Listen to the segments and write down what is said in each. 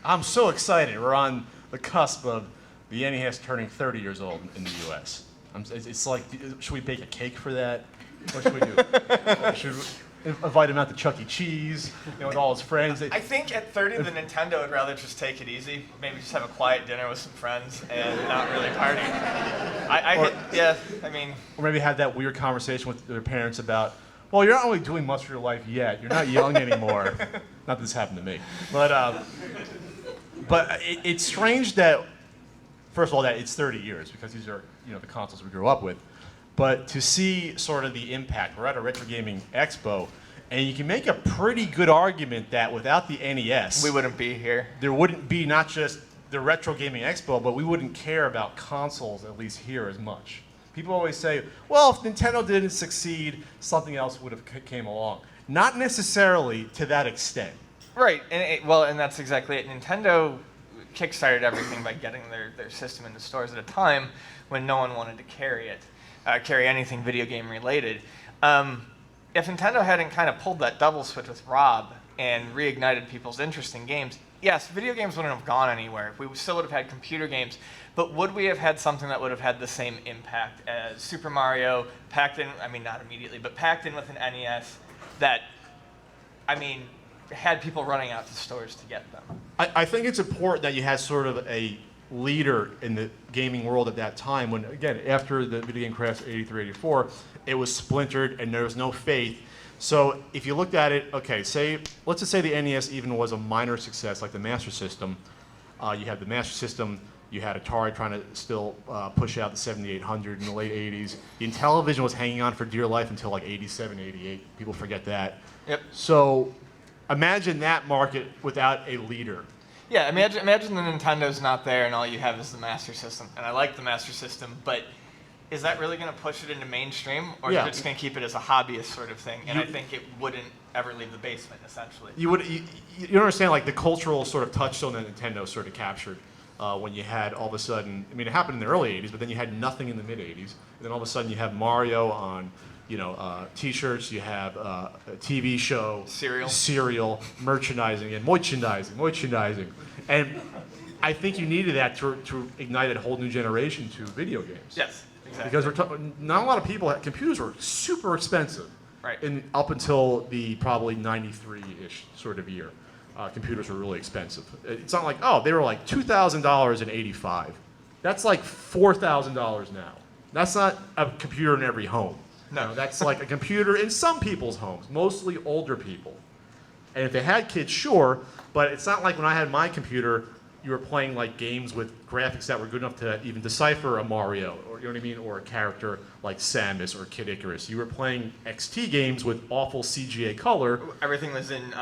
I'm so excited. We're on the cusp of the NES turning 30 years old in the U.S. It's like, should we bake a cake for that? What should we do? Should we invite him out to Chuck E. Cheese, with all his friends? I think at 30, the Nintendo would rather just take it easy. Maybe just have a quiet dinner with some friends and not really party. Or maybe have that weird conversation with their parents about, well, you're not really doing much for your life yet. You're not young anymore. Not that this happened to me. But it's strange that, first of all, that it's 30 years, because these are the consoles we grew up with. But to see sort of the impact, we're at a Retro Gaming Expo, and you can make a pretty good argument that without the NES, we wouldn't be here. There wouldn't be not just the Retro Gaming Expo, but we wouldn't care about consoles, at least here, as much. People always say, well, if Nintendo didn't succeed, something else would have came along. Not necessarily to that extent. Right, and that's exactly it. Nintendo kickstarted everything by getting their system into stores at a time when no one wanted to carry anything video game related. If Nintendo hadn't kind of pulled that double switch with Rob and reignited people's interest in games, yes, video games wouldn't have gone anywhere. We still would have had computer games, but would we have had something that would have had the same impact as Super Mario, packed in, not immediately, but packed in with an NES that, had people running out to stores to get them? I think it's important that you had sort of a leader in the gaming world at that time when, again, after the video game crash of 83, 84, it was splintered and there was no faith. So if you looked at it, okay, let's just say the NES even was a minor success like the Master System. You had the Master System, you had Atari trying to still push out the 7800 in the late 80s. The Intellivision was hanging on for dear life until like 87, 88. People forget that. Yep. So imagine that market without a leader. Yeah, imagine the Nintendo's not there and all you have is the Master System. And I like the Master System, but is that really going to push it into mainstream, or is it just going to keep it as a hobbyist sort of thing? And I think it wouldn't ever leave the basement, essentially. You understand, like, the cultural sort of touchstone that Nintendo sort of captured when you had all of a sudden, it happened in the early 80s, but then you had nothing in the mid 80s. And then all of a sudden you have Mario on T-shirts, you have a TV show, cereal, merchandising, and merchandising. And I think you needed that to ignite a whole new generation to video games. Yes, exactly. Because not a lot of people computers were super expensive. Right. And up until the probably 93-ish sort of year, computers were really expensive. It's not like, they were like $2,000 in '85. That's like $4,000 now. That's not a computer in every home. No, that's like a computer in some people's homes, mostly older people. And if they had kids, sure, but it's not like when I had my computer, you were playing like games with graphics that were good enough to even decipher a Mario, or or a character like Samus or Kid Icarus. You were playing XT games with awful CGA color. Everything was in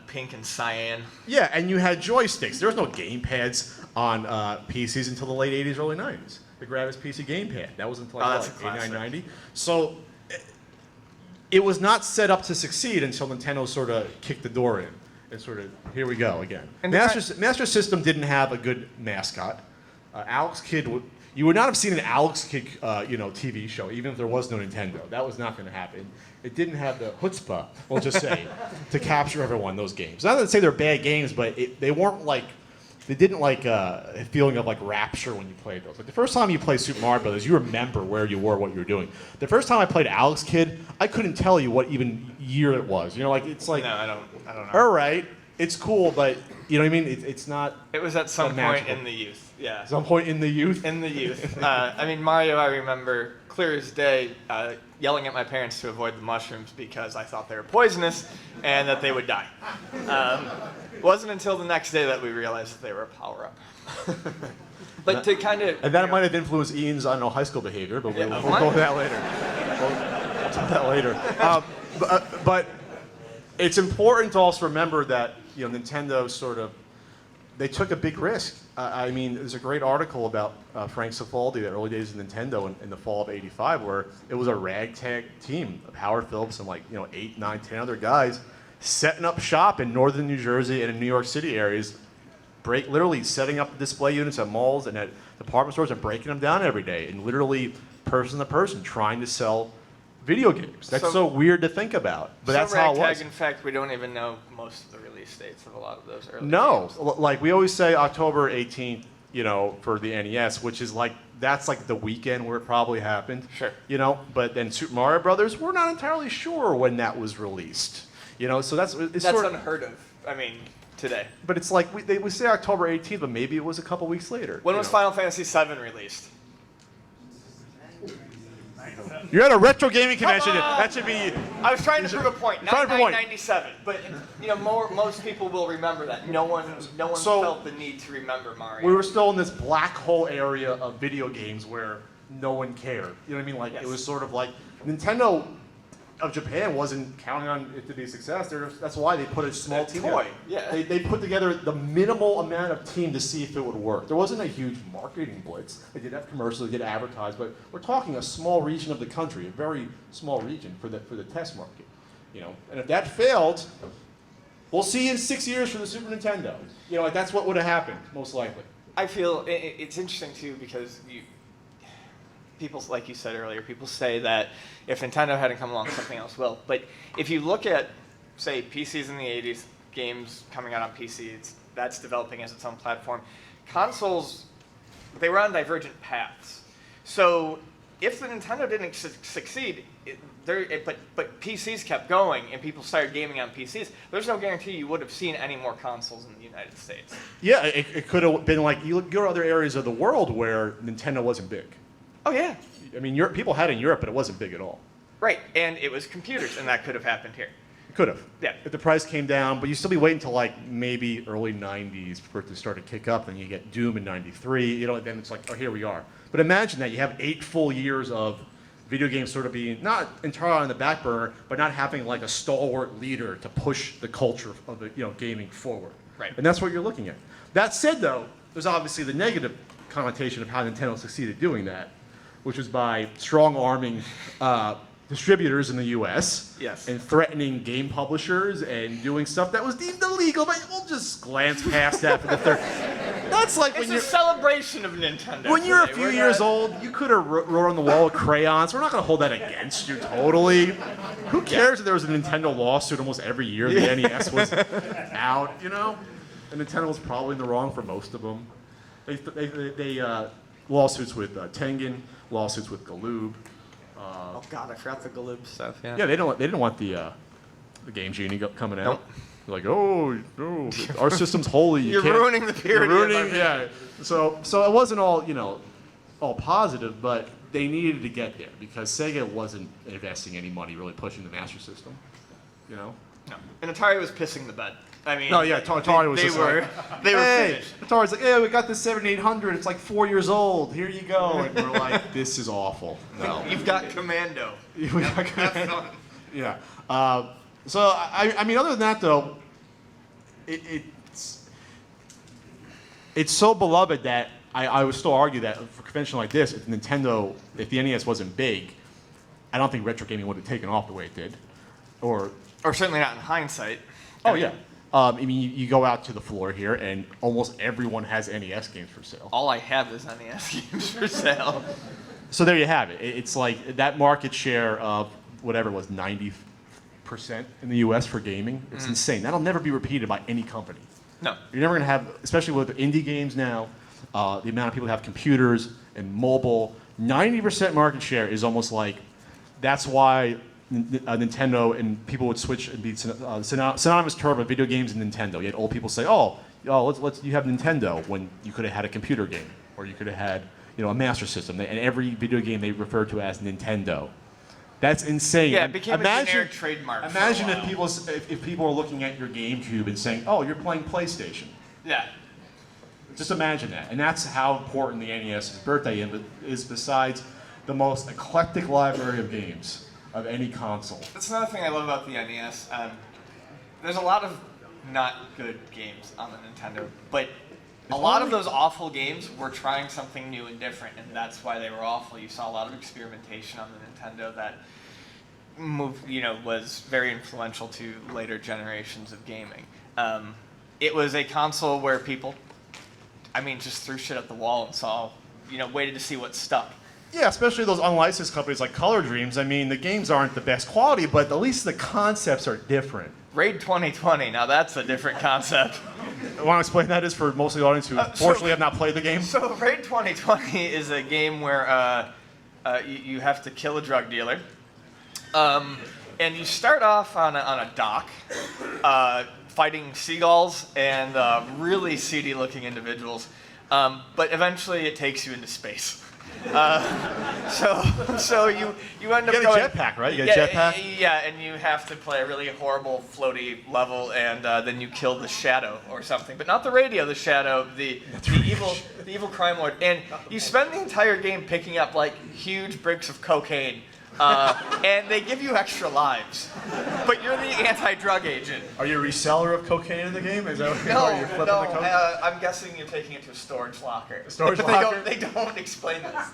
pink and cyan. Yeah, and you had joysticks. There was no game pads on PCs until the late 80s, early 90s. The Gravis PC gamepad. That was until like 89, 90. So it was not set up to succeed until Nintendo sort of kicked the door in. And sort of, here we go again. And Master System didn't have a good mascot. Alex Kidd, you would not have seen an Alex Kidd, TV show, even if there was no Nintendo. That was not going to happen. It didn't have the chutzpah, we'll just say, to capture everyone, those games. Not to say they're bad games, but they weren't like, they didn't like a feeling of like rapture when you played those. Like the first time you played Super Mario Brothers, you remember where you were, what you were doing. The first time I played Alex Kidd, I couldn't tell you what even year it was. It's like, no, I don't know. All right, it's cool, but you know what I mean? It's not. It was at some point in the youth. Yeah. Some point in the youth. In the youth. Mario, I remember clear as day, yelling at my parents to avoid the mushrooms because I thought they were poisonous and that they would die. It wasn't until the next day that we realized that they were a power-up. But to kind of... And that might have influenced Ian's, high school behavior, but we'll go with that later. We'll talk about that later. But it's important to also remember that, Nintendo sort of, they took a big risk. There's a great article about Frank Sovaldi, the early days of Nintendo in the fall of '85, where it was a ragtag team of Howard Phillips and 8, 9, 10 other guys setting up shop in northern New Jersey and in New York City areas, literally setting up display units at malls and at department stores and breaking them down every day, and literally person to person trying to sell video games. That's so weird to think about, but that's how it was. In fact, we don't even know most of the release dates of a lot of those early games. Like we always say October 18th, for the NES, which is that's like the weekend where it probably happened. Sure. But then Super Mario Brothers, we're not entirely sure when that was released. So that's unheard of. Today. But it's like we say October 18th, but maybe it was a couple weeks later. When was Final Fantasy VII released? You're at a retro gaming convention. That should be. I was trying to prove a point. 1997, but most people will remember that. No one felt the need to remember Mario. We were still in this black hole area of video games where no one cared. You know what I mean? It was sort of like Nintendo of Japan wasn't counting on it to be a success. That's why they put a small team together. Yeah. They put together the minimal amount of team to see if it would work. There wasn't a huge marketing blitz. They did have commercials, they did advertise, but we're talking a small region of the country, a very small region for the test market. And if that failed, we'll see in 6 years for the Super Nintendo. That's what would have happened, most likely. I feel it's interesting too because people, like you said earlier, people say that if Nintendo hadn't come along, something else will. But if you look at, say, PCs in the 80s, games coming out on PC, that's developing as its own platform. Consoles, they were on divergent paths. So if the Nintendo didn't succeed, but PCs kept going and people started gaming on PCs, there's no guarantee you would have seen any more consoles in the United States. Yeah, it could have been like, you go to other areas of the world where Nintendo wasn't big. Oh, yeah. People had it in Europe, but it wasn't big at all. Right, and it was computers, and that could have happened here. It could have. Yeah. If the price came down, but you still be waiting until maybe early 90s for it to start to kick up, and you get Doom in 93, then it's like, oh, here we are. But imagine that you have 8 full years of video games sort of being not entirely on the back burner, but not having a stalwart leader to push the culture of the gaming forward. Right. And that's what you're looking at. That said, though, there's obviously the negative connotation of how Nintendo succeeded doing that, which was by strong-arming distributors in the U.S. Yes. And threatening game publishers and doing stuff that was deemed illegal. But we'll just glance past that for the third. That's like it's a celebration of Nintendo. When you're a few years old, you could have wrote on the wall with crayons. We're not going to hold that against you totally. Who cares if there was a Nintendo lawsuit almost every year the NES was out, And Nintendo was probably in the wrong for most of them. They lawsuits with Tengen, lawsuits with Galoob. Oh God, I forgot the Galoob stuff. Yeah. Yeah, they didn't want the Game Genie coming out. Nope. They're like, oh no, our system's holy. You're ruining the purity. Yeah. So it wasn't all positive, but they needed to get there because Sega wasn't investing any money really pushing the Master System. No. And Atari was pissing the bed. No, yeah, Atari was just they were finished. Atari's like, yeah, we got this 7800. It's 4 years old. Here you go. And we're like, this is awful. No. You've got Commando. Have fun. Yeah. So other than that though, it's so beloved that I would still argue that for a convention like this, if the NES wasn't big, I don't think retro gaming would have taken off the way it did, or certainly not in hindsight. Oh yeah. You go out to the floor here, and almost everyone has NES games for sale. All I have is NES games for sale. So there you have it. It's like that market share of whatever it was, 90% in the U.S. for gaming. It's insane. That'll never be repeated by any company. No. You're never going to have, especially with indie games now, the amount of people who have computers and mobile, 90% market share is almost like, that's why Nintendo and people would switch and be synonymous term of video games and Nintendo. You had old people say, let's you have Nintendo when you could have had a computer game or you could have had a Master System, and every video game they refer to as Nintendo. That's insane. Yeah, it became a generic trademark. Imagine if people are looking at your GameCube and saying, "Oh, you're playing PlayStation." Yeah. Just imagine that, and that's how important the NES's birthday is. Besides the most eclectic library of games of any console. That's another thing I love about the NES. There's a lot of not good games on the Nintendo, but a lot of those awful games were trying something new and different, and that's why they were awful. You saw a lot of experimentation on the Nintendo that was very influential to later generations of gaming. It was a console where people, just threw shit at the wall and waited to see what stuck. Yeah, especially those unlicensed companies like Color Dreams. I mean, the games aren't the best quality, but at least the concepts are different. Raid 2020, now that's a different concept. Want to explain that is for most of the audience who fortunately have not played the game? So Raid 2020 is a game where you have to kill a drug dealer. And you start off on a dock fighting seagulls and really seedy-looking individuals. But eventually it takes you into space. So you end up You get going, a jetpack, right? You get a jetpack? Yeah, and you have to play a really horrible floaty level, and then you kill the Shadow or something, but not the radio, the Shadow, the evil crime lord, and you spend the entire game picking up like huge bricks of cocaine. And they give you extra lives, but you're the anti-drug agent. Are you a reseller of cocaine in the game? Is that what you're flipping no. the coke? I'm guessing you're taking it to a storage locker. Storage locker? They don't explain this.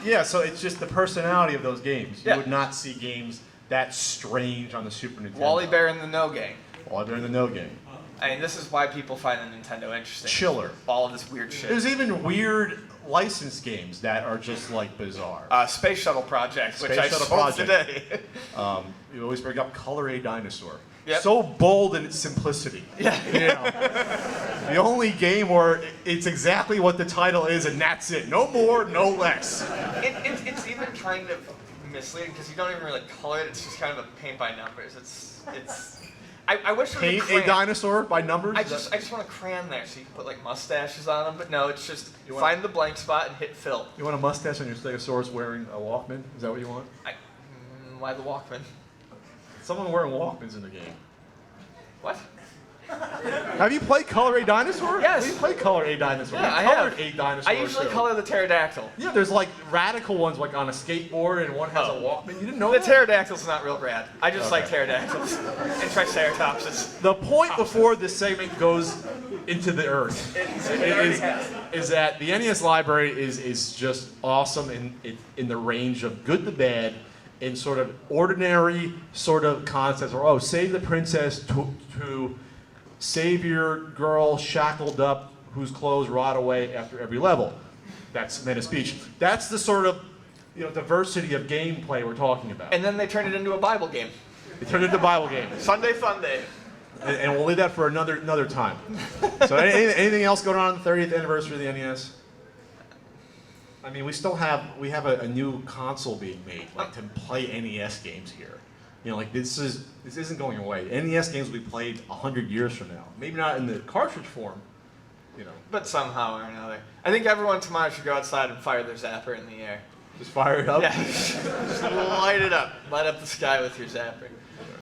Yeah, so it's just the personality of those games. Yeah. You would not see games that strange on the Super Nintendo. Wally Bear and the No Gang. Wally Bear and the No Game. I mean, this is why people find the Nintendo interesting. Chiller. All of this weird shit. There's even weird licensed games that are just like bizarre. Space Shuttle Project, which Space I Shuttle sold Project. today. You always bring up Color A Dinosaur. Yep. So bold in its simplicity. Yeah. You know, the only game where it's exactly what the title is and that's it. No more, no less. It's even kind of misleading because you don't even really color it. It's just kind of a paint by numbers. I wish there was Paint a crayon. a dinosaur by numbers? I just want a crayon there so you can put like mustaches on them, but no, it's just find the blank spot and hit fill. You want a mustache on your Stegosaurus wearing a Walkman? Is that what you want? Why the Walkman? Someone wearing Walkmans in the game. What? Have you played Color A Dinosaur? Yes. We played Color A Dinosaur. Yeah, I We colored have. A Dinosaur. I usually too. color the pterodactyl. Yeah, there's like radical ones like on a skateboard and one has a Walkman. You didn't know The that? pterodactyl's not real rad. I just like Okay. pterodactyls and triceratopses. The point before this segment goes into the earth is that the NES library is just awesome in the range of good to bad in sort of ordinary sort of concepts or save the princess to save your girl shackled up whose clothes rot away after every level. That's Venice Beach. That's the sort of diversity of gameplay we're talking about. And then they turned it into a Bible game. It turned into a Bible game. Sunday Fun Day. And we'll leave that for another time. So anything else going on the 30th anniversary of the NES? I mean, we have a new console being made, like to play NES games here. Like this isn't going away. NES games will be played 100 years from now. Maybe not in the cartridge form, But somehow or another. I think everyone tomorrow should go outside and fire their zapper in the air. Just fire it up. Yeah, just light it up. Light up the sky with your zapper.